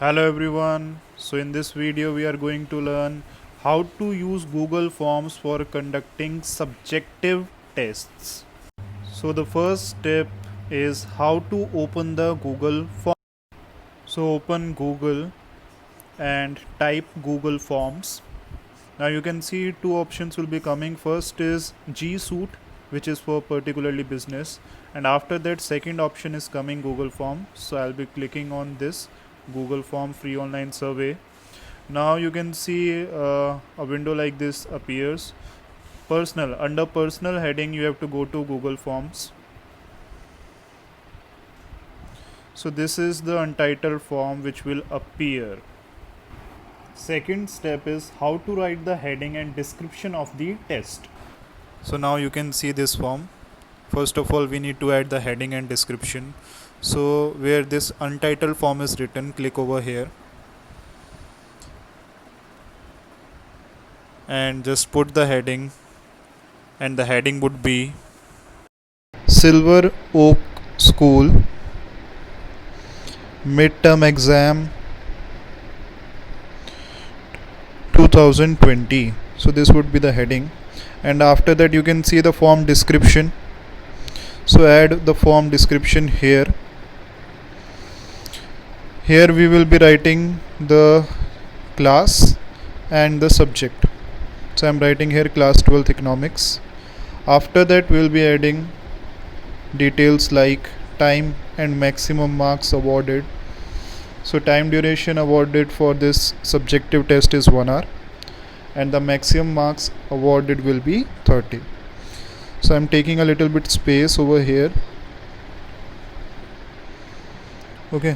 Hello everyone. So in this video we are going to learn how to use Google Forms for conducting subjective tests. So the first step is how to open the Google Form. So open Google and type Google Forms. Now you can see two options will be coming. First is G Suite, which is for particularly business, and after that second option is coming Google Form. So I'll be clicking on this Google Form free online survey. Now you can see a window like this appears. Personal, under personal heading you have to go to Google Forms. So this is the untitled form which will appear. Second step is how to write the heading and description of the test. So now you can see this form. First of all we need to add the heading and description. So where this untitled form is written, click over here and just put the heading, and the heading would be Silver Oak School midterm exam 2020. So this would be the heading, and after that you can see the form description. So add the form description here. Here we will be writing the class and the subject. So I am writing here class 12th economics. After that we will be adding details like time and maximum marks awarded. So time duration awarded for this subjective test is 1 hour, and the maximum marks awarded will be 30. So I am taking a little bit space over here. Okay,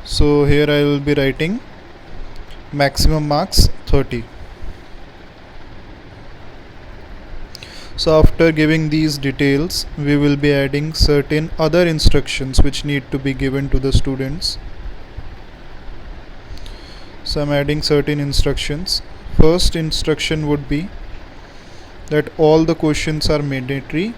so here I will be writing maximum marks 30. So after giving these details, we will be adding certain other instructions which need to be given to the students. So I'm adding certain instructions. First instruction would be that all the questions are mandatory.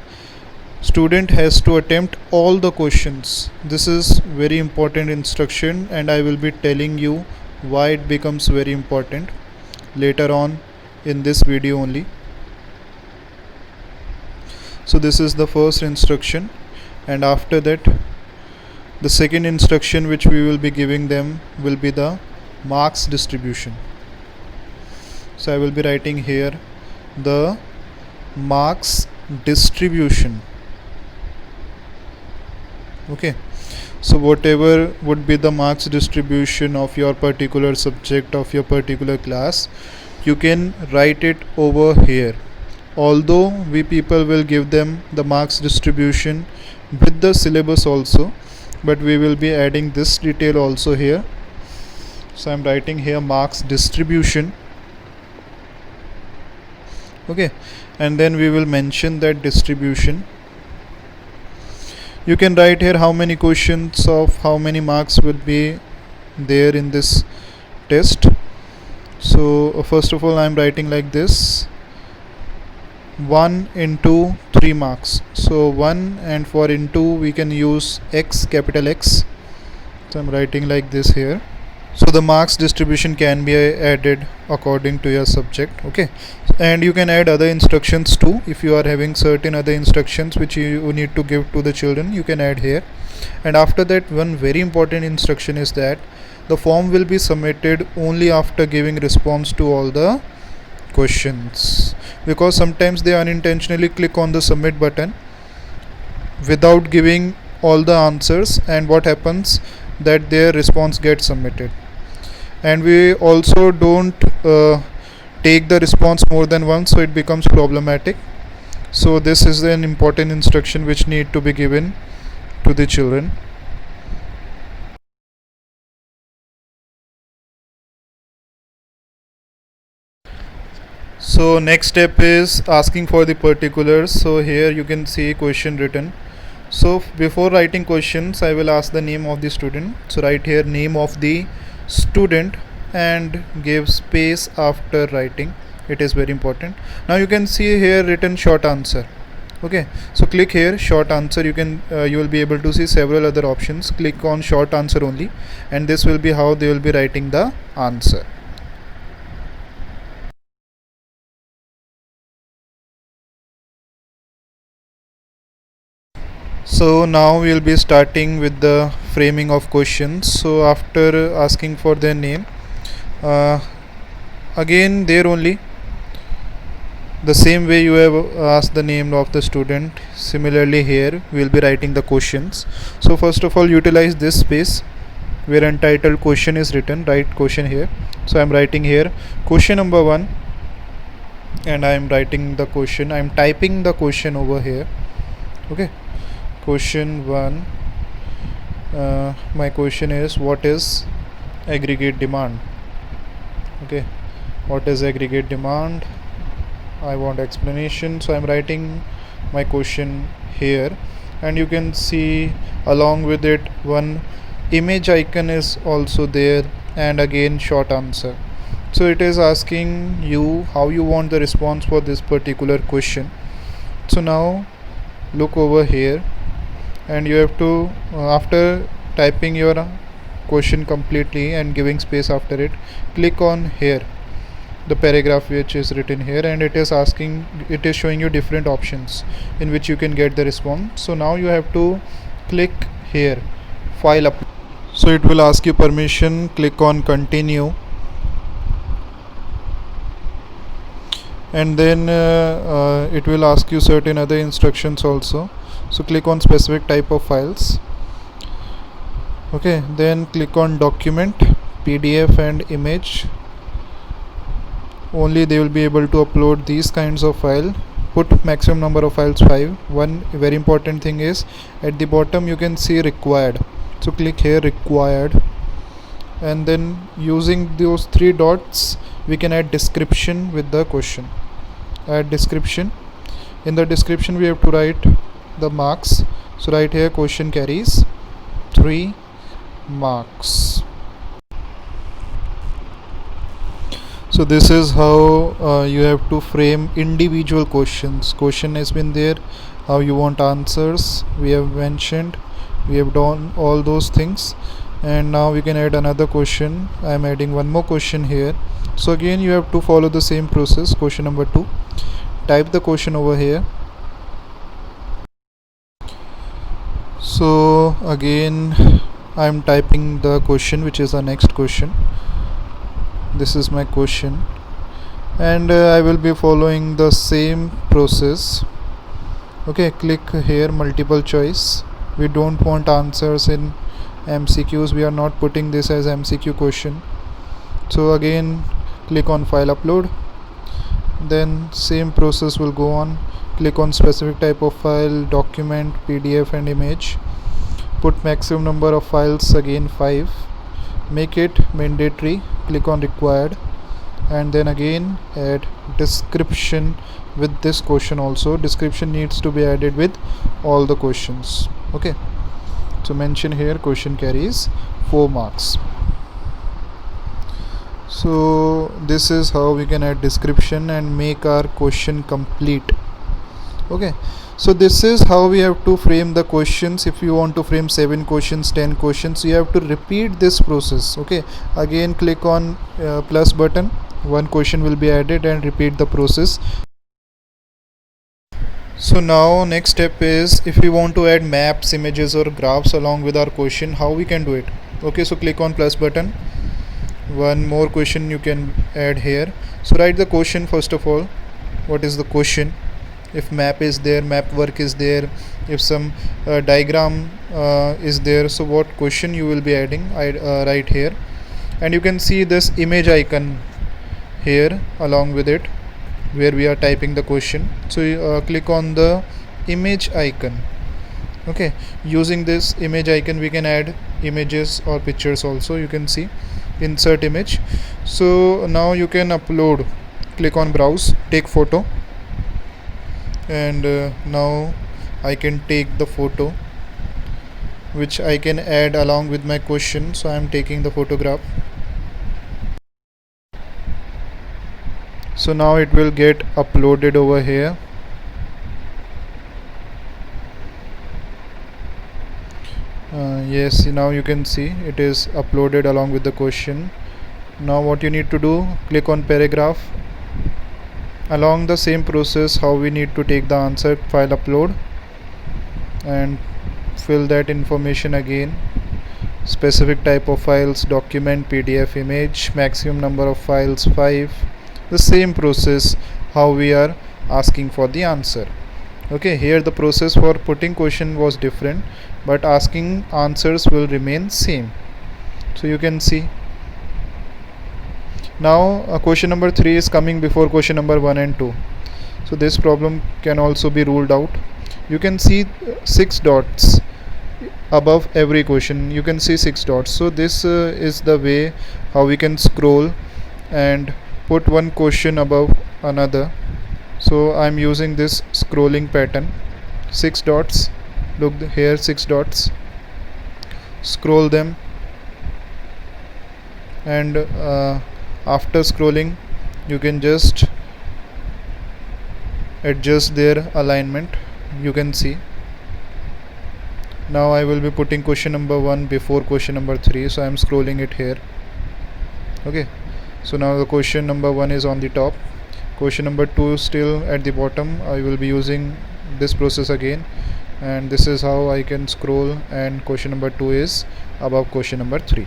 Student has to attempt all the questions. This is very important instruction, and I will be telling you why it becomes very important later on in this video only. So this is the first instruction, and after that the second instruction which we will be giving them will be the marks distribution. So I will be writing here the marks distribution. Okay, so whatever would be the marks distribution of your particular subject, of your particular class, you can write it over here. Although we people will give them the marks distribution with the syllabus also, but we will be adding this detail also here. So I am writing here marks distribution. Okay, and then we will mention that distribution. You can write here how many questions of how many marks will be there in this test. So first of all I am writing like this: 1 into 3 marks. So 1, and for into we can use X, capital X. So I'm writing like this here. So the marks distribution can be added according to your subject. Okay, and you can add other instructions too. If you are having certain other instructions which you need to give to the children, you can add here. And after that, one very important instruction is that the form will be submitted only after giving response to all the questions, because sometimes they unintentionally click on the submit button without giving all the answers, and what happens that their response gets submitted. And we also don't take the response more than once, so it becomes problematic. So this is an important instruction which need to be given to the children. So next step is asking for the particulars. So here you can see question written. So before writing questions, I will ask the name of the student. So write here name of the student and give space after writing. It is very important. Now you can see here written short answer. Okay, so click here short answer. You will be able to see several other options. Click on short answer only, and this will be how they will be writing the answer. So now we will be starting with the framing of questions. So after asking for their name, uh, again there only the same way you have asked the name of the student, similarly here we will be writing the questions. So first of all, utilize this space where untitled question is written. Write question here. So I am writing here question number 1, and I am writing the question. I am typing the question over here. Okay, question 1. My question is, what is aggregate demand? Okay, what is aggregate demand? I want explanation, so I'm writing my question here, and you can see along with it one image icon is also there, and again short answer. So it is asking you how you want the response for this particular question. So now look over here, and you have to after typing your question completely and giving space after it, click on here the paragraph which is written here, and it is showing you different options in which you can get the response. So now you have to click here file up. So it will ask you permission, click on continue, and then it will ask you certain other instructions also. So click on specific type of files. Okay, then click on document, PDF and image. Only they will be able to upload these kinds of file. Put maximum number of files 5. One very important thing is at the bottom you can see required. So click here required, and then using those 3 dots we can add description with the question. Add description. In the description we have to write the marks. So write here question carries 3 marks. So this is how you have to frame individual questions. Question has been there, how you want answers we have mentioned, we have done all those things, and now we can add another question. I am adding one more question here. So again you have to follow the same process. Question number 2, type the question over here. So again I am typing the question which is the next question. This is my question, and I will be following the same process. Okay, click here multiple choice. We don't want answers in MCQs. We are not putting this as MCQ question. So again click on file upload, then same process will go on. Click on specific type of file, document, PDF and image. Put maximum number of files, again 5. Make it mandatory, click on required, and then again add description with this question also. Description needs to be added with all the questions. Okay, so mention here question carries 4 marks. So this is how we can add description and make our question complete. Okay, so this is how we have to frame the questions. If you want to frame 7 questions, 10 questions, you have to repeat this process. Okay, again click on plus button, one question will be added, and repeat the process. So now next step is, if we want to add maps, images or graphs along with our question, how we can do it. Okay, so click on plus button, one more question you can add here. So write the question first of all. What is the question? If map is there, map work is there, if some diagram is there, so what question you will be adding, right here. And you can see this image icon here along with it where we are typing the question. So click on the image icon. Okay, using this image icon we can add images or pictures also. You can see insert image. So now you can upload. Click on browse, take photo, and now I can take the photo which I can add along with my question. So I am taking the photograph. So now it will get uploaded over here. Yes, now you can see it is uploaded along with the question. Now what you need to do, click on paragraph. Along the same process how we need to take the answer file upload and fill that information again. Specific type of files, document, PDF, image, maximum number of files 5. The same process how we are asking for the answer. Okay, here the process for putting question was different, but asking answers will remain same. So you can see now question number 3 is coming before question number 1 and 2. So this problem can also be ruled out. You can see 6 dots above every question. You can see 6 dots. So this is the way how we can scroll and put one question above another. So I'm using this scrolling pattern. 6 dots, look here, 6 dots, scroll them, and after scrolling you can just adjust their alignment. You can see now I will be putting question number 1 before question number 3, so I am scrolling it here. Okay, so now the question number 1 is on the top, question number 2 is still at the bottom. I will be using this process again, and this is how I can scroll, and question number 2 is above question number 3.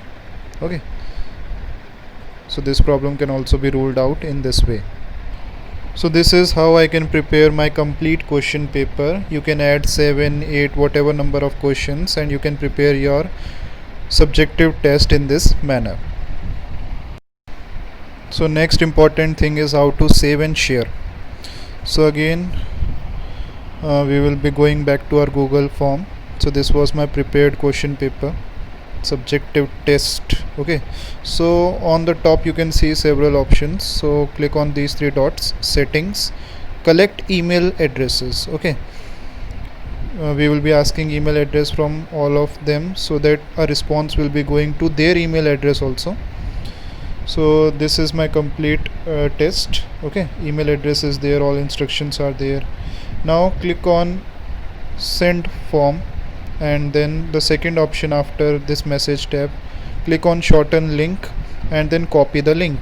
Okay, so this problem can also be ruled out in this way. So this is how I can prepare my complete question paper. You can add 7, 8, whatever number of questions, and you can prepare your subjective test in this manner. So next important thing is how to save and share. So again we will be going back to our Google form. So this was my prepared question paper, subjective test. Okay, so on the top you can see several options. So click on these 3 dots, settings, collect email addresses. Okay, we will be asking email address from all of them, so that a response will be going to their email address also. So this is my complete test. Okay, email address is there, all instructions are there. Now click on send form, and then the second option after this message tab, click on shorten link and then copy the link.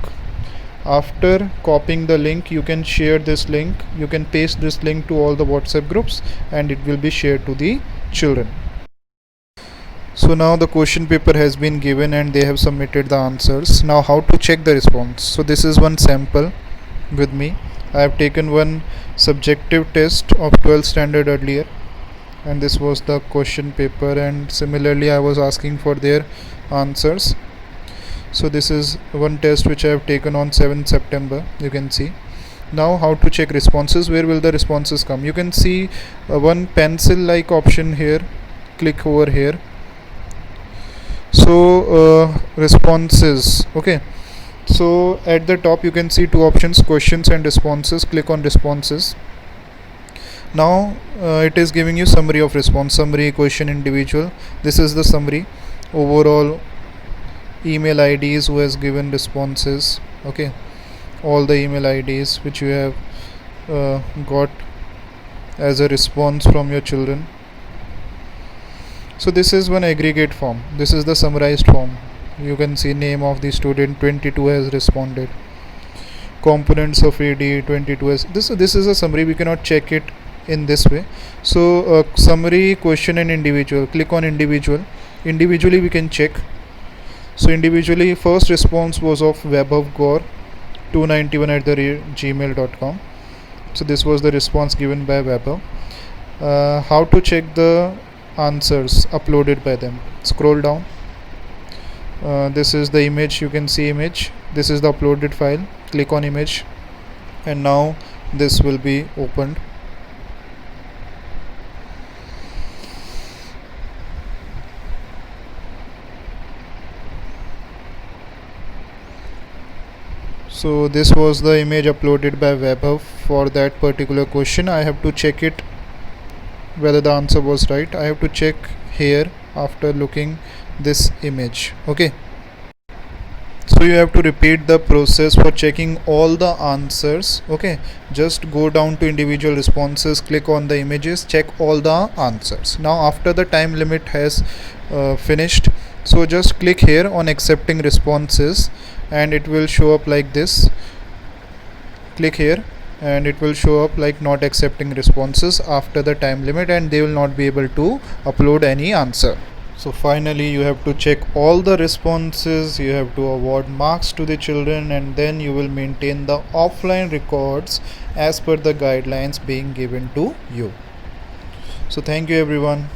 After copying the link, you can share this link, you can paste this link to all the WhatsApp groups, and it will be shared to the children. So now the question paper has been given and they have submitted the answers. Now how to check the response? So this is one sample with me. I have taken one subjective test of 12th standard earlier, and this was the question paper, and similarly I was asking for their answers. So this is one test which I have taken on 7th September. You can see. Now how to check responses? Where will the responses come? You can see one pencil like option here. Click over here. So responses. Okay, so at the top you can see 2 options, questions and responses. Click on responses. Now it is giving you summary of response, summary, question, individual. This is the summary, overall, email IDs who has given responses. Okay, all the email IDs which you have got as a response from your children. So this is one aggregate form. This is the summarized form. You can see name of the student, 22 has responded, components of AD, 22 has this is a summary. We cannot check it in this way. So summary, question and individual. Click on individual. Individually we can check. So individually, first response was of Vaibhav Gaur 291@gmail.com. So this was the response given by Vaibhav. How to check the answers uploaded by them? Scroll down. This is the image. You can see image. This is the uploaded file. Click on image, and now this will be opened. So this was the image uploaded by Vaibhav for that particular question. I have to check it whether the answer was right. I have to check here after looking this image. Okay, so So you have to repeat the process for checking all the answers. Okay, just go down to individual responses, click on the images, check all the answers. Now after the time limit has finished, so just click here on accepting responses and it will show up like this. Click here and it will show up like not accepting responses after the time limit, and they will not be able to upload any answer. So finally you have to check all the responses, you have to award marks to the children, and then you will maintain the offline records as per the guidelines being given to you. So thank you everyone.